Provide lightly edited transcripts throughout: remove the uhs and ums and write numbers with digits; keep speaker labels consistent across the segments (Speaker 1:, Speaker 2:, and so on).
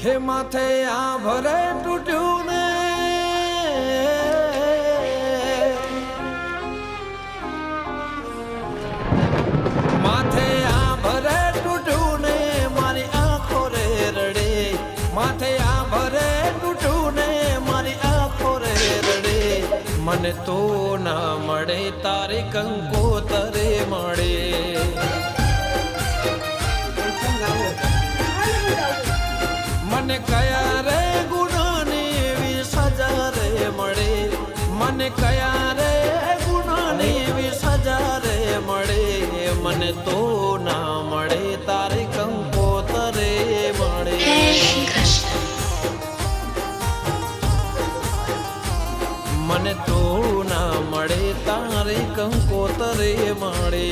Speaker 1: હે માથે આ ભરે તૂટ્યું ને માથે આ ભરે તૂટ્યું ને મારી આંખો રે રડે માથે આ ભરે તૂટ્યું ને મારી આંખો રે રડે મને તો ના મળે તારી કંકોતરે મળે મને કયા રે ગુનાની એવી સજા રે મળે મને કયા રે ગુનાની એવી સજા રે મળે મને તો ના મળે તારી કંકોતરે મળે મને તો ના મળે તારી કંકોતરે મળે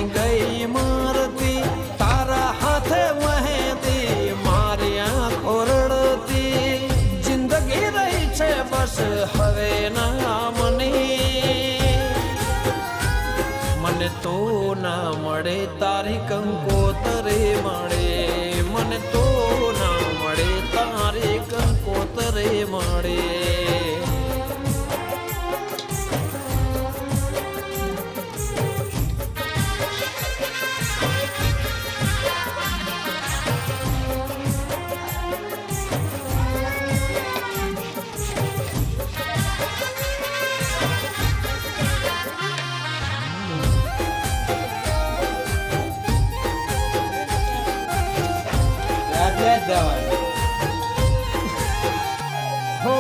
Speaker 1: ગઈ મારતી તારા હાથે મહેતી મારી આંખો રડતી જિંદગી રહી છે બસ હવે ના મને તો ના મળે તારી કંકોતરે મળે મને તો ના મળે તારી કંકોતરે મળે હો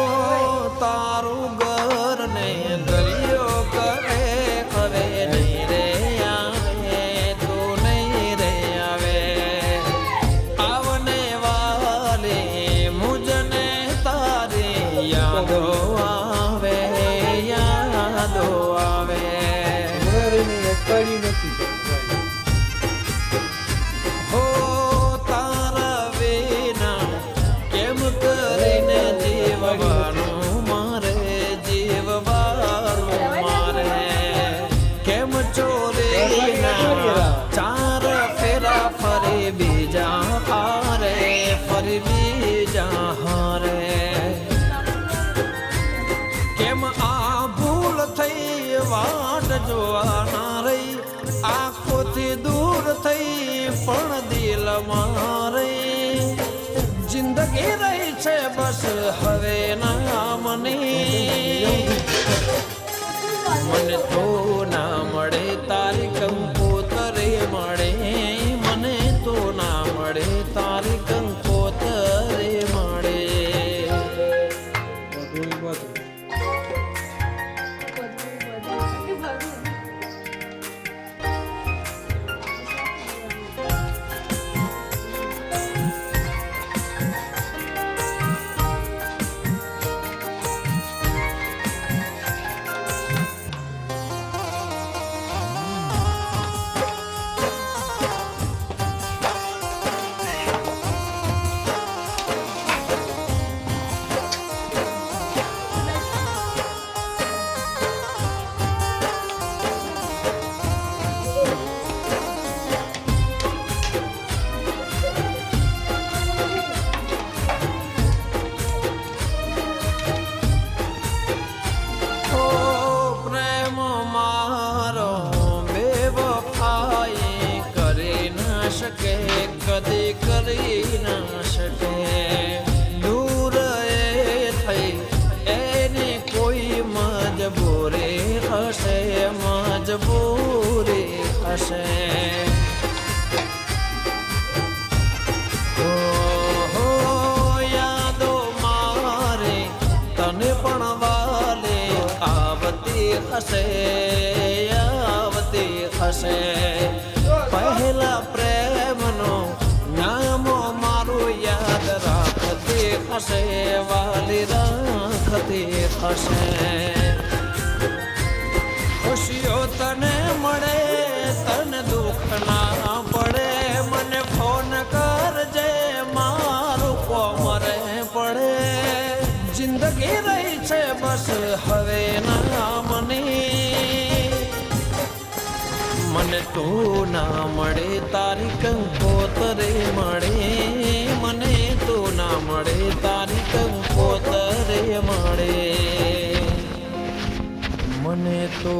Speaker 1: તારું ઘર ને ગલિયો કરે હવે નહીં રે આવે તું નહીં રે આવે આવને વાલે મુજને તારી યાદો આવે
Speaker 2: કરી નથી
Speaker 1: ચાર ફેરા ફરી બીજા હારે ફરી બીજા હારે કેમ આ ભૂલ થઈ વાટ જોવાના રહી આંખોથી દૂર થઈ પણ દિલમાં રહી જિંદગી રહી છે બસ હવે ના મને તો ના મળે તારી કંકોતરે મળે મને તો ના મળે તારી કંકોતરે મળે કદી કરી ના શકે દૂર એ થઈ એની કોઈ મજબૂરી હશે યાદો મારે તને પણ વાલે આવતી હશે પહેલા પ્રેમનો નામો મારું યાદ રાખતી હશે વાલી રાખતી હશે ખુશીઓ તને મળે તને દુઃખ ના પડે મને ફોન કરજે મારું કોમરે પડે જિંદગી રહી છે બસ હવે ના મને તું ના મળે તારી કંકોતરે મળે મને તું ના મળે તારી કંકોતરે મળે મને તો